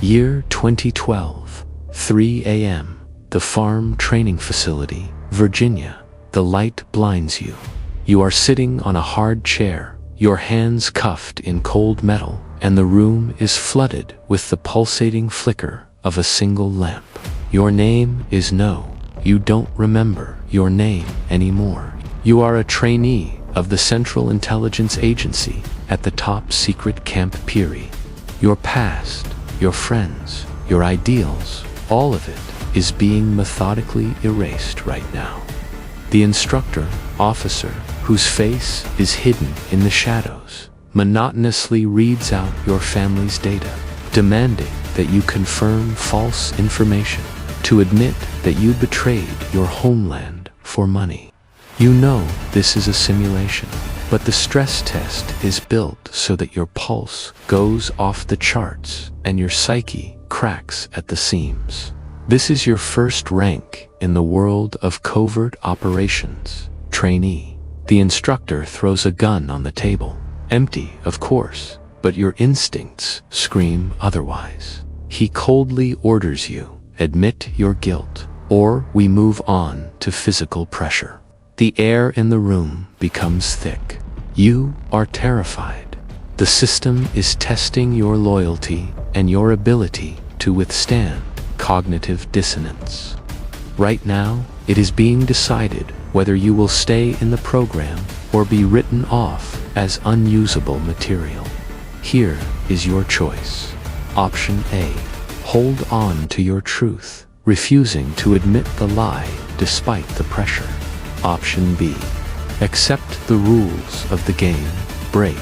Year 2012, 3 a.m. The farm training facility, Virginia. The light blinds you. You are sitting on a hard chair, your hands cuffed in cold metal, and the room is flooded with the pulsating flicker of a single lamp. Your name is no. You don't remember your name anymore. You are a trainee of the Central Intelligence Agency at the top secret Camp Peary. Your past, your friends, your ideals, all of it is being methodically erased right now. The instructor, officer, whose face is hidden in the shadows, monotonously reads out your family's data, demanding that you confirm false information, to admit that you betrayed your homeland for money. You know this is a simulation, but the stress test is built so that your pulse goes off the charts and your psyche cracks at the seams. This is your first rank in the world of covert operations, trainee. The instructor throws a gun on the table. Empty, of course, but your instincts scream otherwise. He coldly orders you, admit your guilt, or we move on to physical pressure. The air in the room becomes thick. You are terrified. The system is testing your loyalty and your ability to withstand cognitive dissonance. Right now, it is being decided whether you will stay in the program or be written off as unusable material. Here is your choice. Option A. Hold on to your truth, refusing to admit the lie despite the pressure. Option B. Accept the rules of the game, break,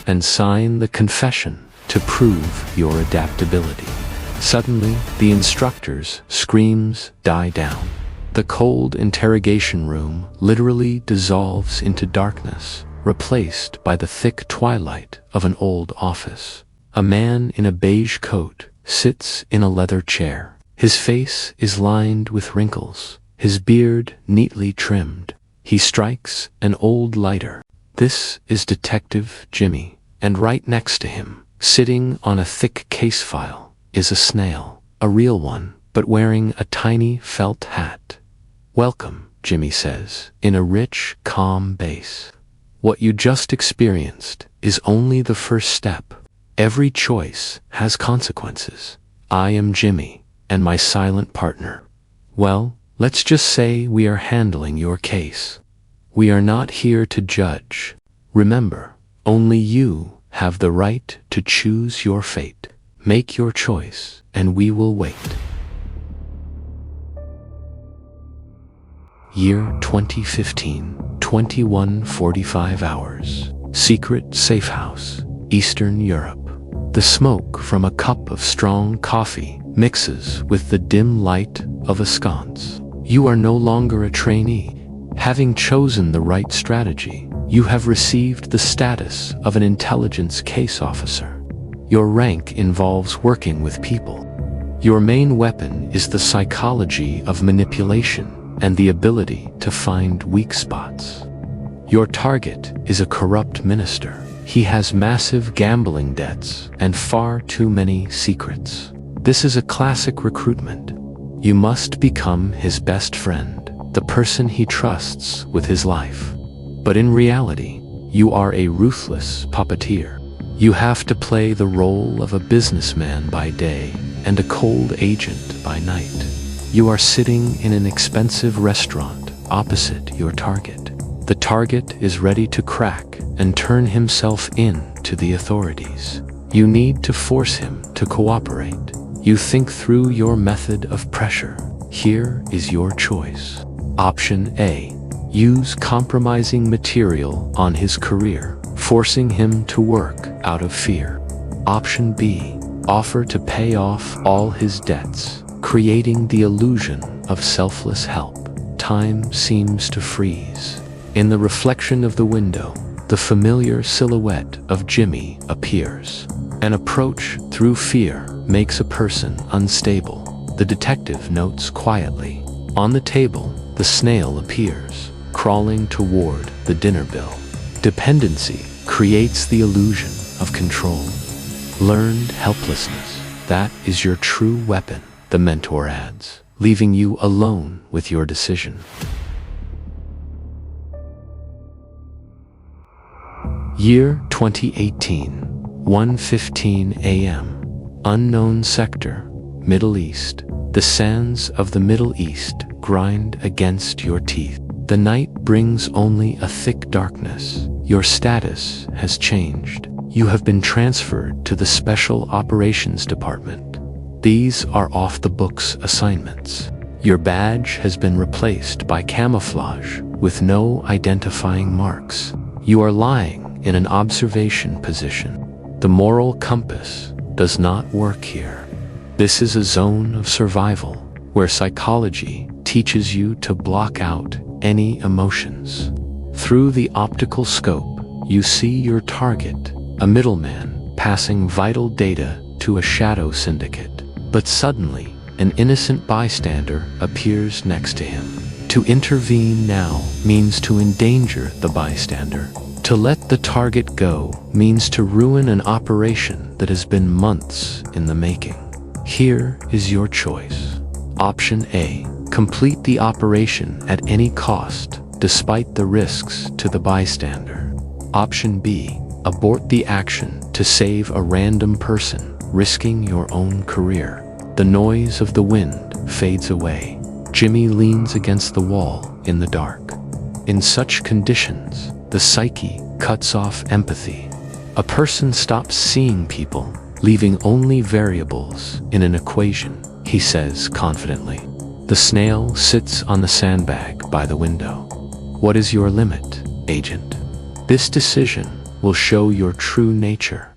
and sign the confession to prove your adaptability. Suddenly, the instructor's screams die down. The cold interrogation room literally dissolves into darkness, replaced by the thick twilight of an old office. A man in a beige coat sits in a leather chair. His face is lined with wrinkles, his beard neatly trimmed. He strikes an old lighter. This is Detective Jimmy, and right next to him, sitting on a thick case file, is a snail, a real one, but wearing a tiny felt hat. "Welcome," Jimmy says, in a rich, calm bass. "What you just experienced is only the first step. Every choice has consequences. I am Jimmy, and my silent partner. Well, let's just say we are handling your case. We are not here to judge. Remember, only you have the right to choose your fate. Make your choice, and we will wait." Year 2015, 21:45 hours. Secret safe house, Eastern Europe. The smoke from a cup of strong coffee mixes with the dim light of a sconce. You are no longer a trainee. Having chosen the right strategy, you have received the status of an intelligence case officer. Your rank involves working with people. Your main weapon is the psychology of manipulation and the ability to find weak spots. Your target is a corrupt minister. He has massive gambling debts and far too many secrets. This is a classic recruitment. You must become his best friend, the person he trusts with his life. But in reality, you are a ruthless puppeteer. You have to play the role of a businessman by day and a cold agent by night. You are sitting in an expensive restaurant opposite your target. The target is ready to crack and turn himself in to the authorities. You need to force him to cooperate. You think through your method of pressure. Here is your choice. Option A. Use compromising material on his career, forcing him to work out of fear. Option B. Offer to pay off all his debts, creating the illusion of selfless help. Time seems to freeze. In the reflection of the window, the familiar silhouette of Jimmy appears. An approach through fear makes a person unstable, the detective notes quietly. On the table, the snail appears, crawling toward the dinner bill. Dependency creates the illusion of control. Learned helplessness. That is your true weapon, the mentor adds, leaving you alone with your decision. Year 2018, 1:15 a.m. Unknown sector, Middle East. The sands of the Middle East grind against your teeth. The night brings only a thick darkness. Your status has changed. You have been transferred to the Special Operations Department. These are off-the-books assignments. Your badge has been replaced by camouflage with no identifying marks. You are lying in an observation position. The moral compass does not work here. This is a zone of survival where psychology teaches you to block out any emotions. Through the optical scope, you see your target, a middleman passing vital data to a shadow syndicate. But suddenly, an innocent bystander appears next to him. To intervene now means to endanger the bystander. To let the target go means to ruin an operation that has been months in the making. Here is your choice. Option A. Complete the operation at any cost, despite the risks to the bystander. Option B. Abort the action to save a random person, risking your own career. The noise of the wind fades away. Jimmy leans against the wall in the dark. In such conditions, the psyche cuts off empathy. A person stops seeing people, leaving only variables in an equation, he says confidently. The snail sits on the sandbag by the window. What is your limit, agent? This decision will show your true nature.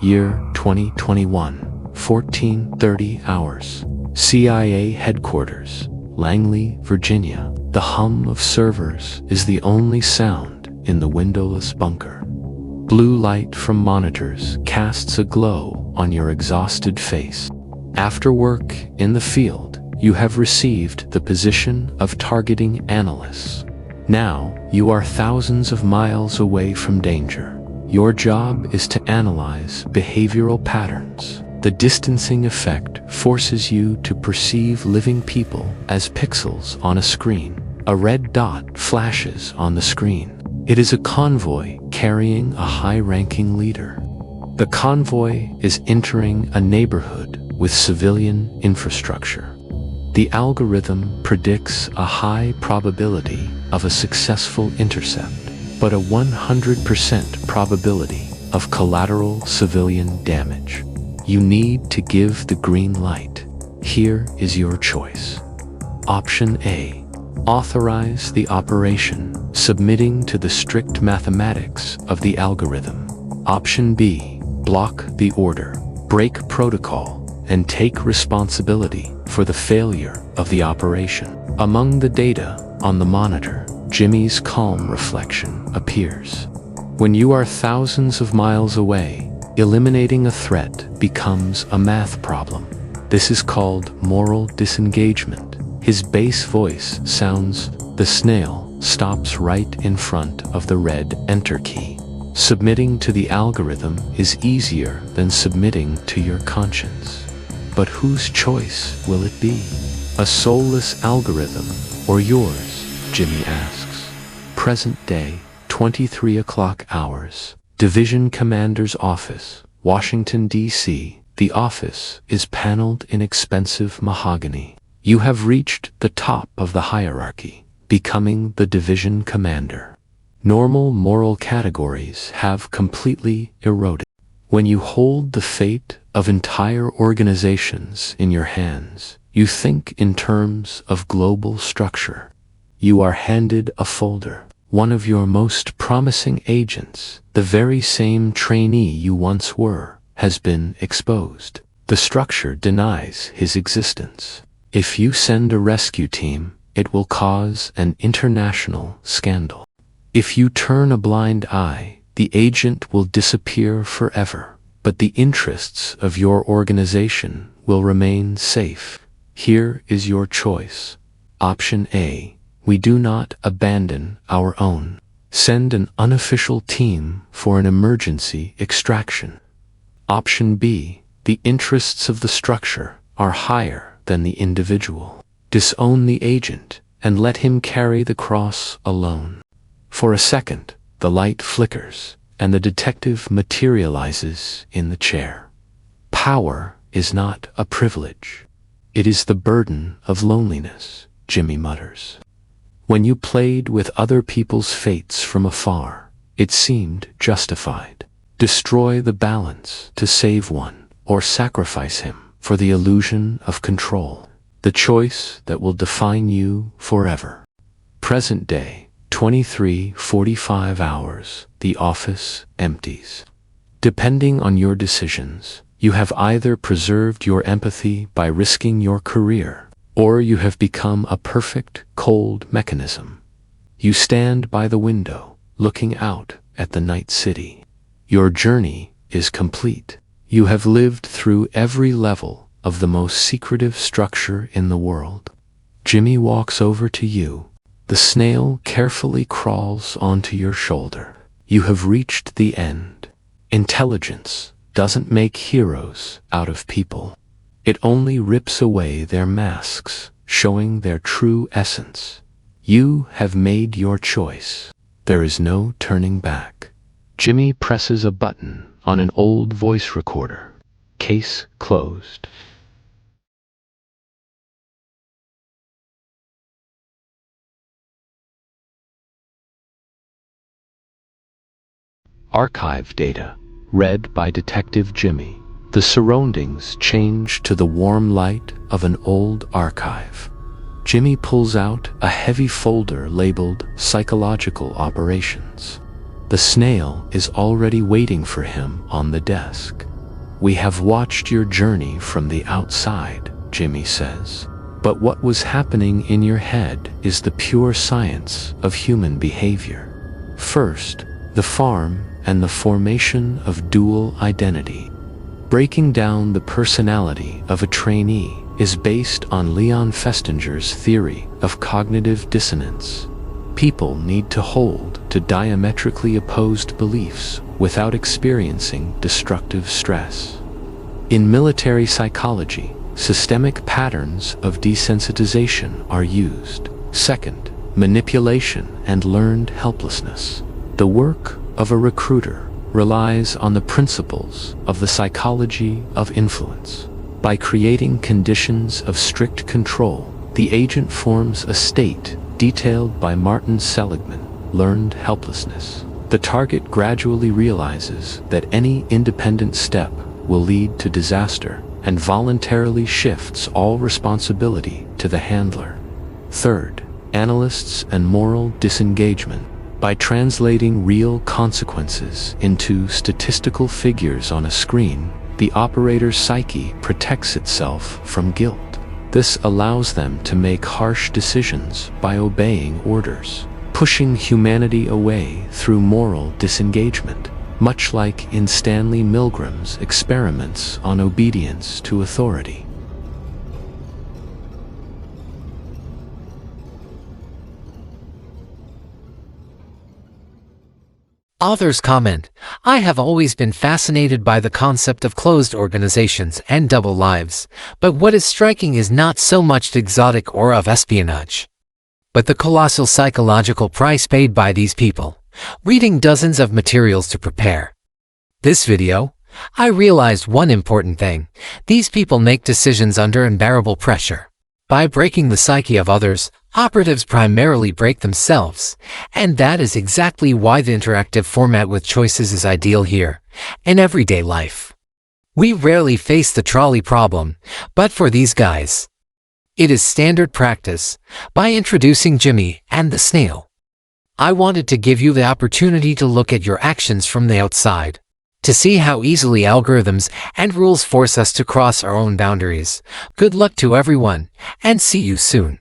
Year 2021, 14:30 hours. CIA headquarters, Langley, Virginia. The hum of servers is the only sound in the windowless bunker. Blue light from monitors casts a glow on your exhausted face. After work in the field, you have received the position of targeting analyst. Now, you are thousands of miles away from danger. Your job is to analyze behavioral patterns. The distancing effect forces you to perceive living people as pixels on a screen. A red dot flashes on the screen. It is a convoy carrying a high-ranking leader. The convoy is entering a neighborhood with civilian infrastructure. The algorithm predicts a high probability of a successful intercept, but a 100% probability of collateral civilian damage. You need to give the green light. Here is your choice. Option A. Authorize the operation, submitting to the strict mathematics of the algorithm. Option B. Block the order, break protocol, and take responsibility for the failure of the operation. Among the data on the monitor, Jimmy's calm reflection appears. When you are thousands of miles away, eliminating a threat becomes a math problem. This is called moral disengagement. His bass voice sounds, the snail stops right in front of the red enter key. Submitting to the algorithm is easier than submitting to your conscience. But whose choice will it be? A soulless algorithm or yours? Jimmy asks. Present day, 23 o'clock hours. Division Commander's Office, Washington, D.C. The office is paneled in expensive mahogany. You have reached the top of the hierarchy, becoming the division commander. Normal moral categories have completely eroded. When you hold the fate of entire organizations in your hands, you think in terms of global structure. You are handed a folder. One of your most promising agents, the very same trainee you once were, has been exposed. The structure denies his existence. If you send a rescue team, it will cause an international scandal. If you turn a blind eye, the agent will disappear forever, but the interests of your organization will remain safe. Here is your choice. Option A. We do not abandon our own. Send an unofficial team for an emergency extraction. Option B. The interests of the structure are higher than the individual. Disown the agent and let him carry the cross alone. For a second, the light flickers and the detective materializes in the chair. Power is not a privilege. It is the burden of loneliness, Jimmy mutters. When you played with other people's fates from afar, it seemed justified. Destroy the balance to save one, or sacrifice him for the illusion of control, the choice that will define you forever. Present day, 23:45 hours, the office empties. Depending on your decisions, you have either preserved your empathy by risking your career, or you have become a perfect, cold mechanism. You stand by the window, looking out at the night city. Your journey is complete. You have lived through every level of the most secretive structure in the world. Jimmy walks over to you. The snail carefully crawls onto your shoulder. You have reached the end. Intelligence doesn't make heroes out of people. It only rips away their masks, showing their true essence. You have made your choice. There is no turning back. Jimmy presses a button on an old voice recorder. Case closed. Archive data, read by Detective Jimmy. The surroundings change to the warm light of an old archive. Jimmy pulls out a heavy folder labeled Psychological Operations. The snail is already waiting for him on the desk. We have watched your journey from the outside, Jimmy says. But what was happening in your head is the pure science of human behavior. First, the farm and the formation of dual identity. Breaking down the personality of a trainee is based on Leon Festinger's theory of cognitive dissonance. People need to hold to diametrically opposed beliefs without experiencing destructive stress. In military psychology, systemic patterns of desensitization are used. Second, manipulation and learned helplessness. The work of a recruiter relies on the principles of the psychology of influence. By creating conditions of strict control, the agent forms a state detailed by Martin Seligman, learned helplessness. The target gradually realizes that any independent step will lead to disaster and voluntarily shifts all responsibility to the handler. Third, analysts and moral disengagement. By translating real consequences into statistical figures on a screen, the operator's psyche protects itself from guilt. This allows them to make harsh decisions by obeying orders, pushing humanity away through moral disengagement, much like in Stanley Milgram's experiments on obedience to authority. Authors comment, I have always been fascinated by the concept of closed organizations and double lives, but what is striking is not so much the exotic aura of espionage, but the colossal psychological price paid by these people, reading dozens of materials to prepare this video. I realized one important thing. These people make decisions under unbearable pressure. By breaking the psyche of others, operatives primarily break themselves, and that is exactly why the interactive format with choices is ideal here, in everyday life. We rarely face the trolley problem, but for these guys, it is standard practice. By introducing Jimmy and the snail, I wanted to give you the opportunity to look at your actions from the outside, to see how easily algorithms and rules force us to cross our own boundaries. Good luck to everyone, and see you soon.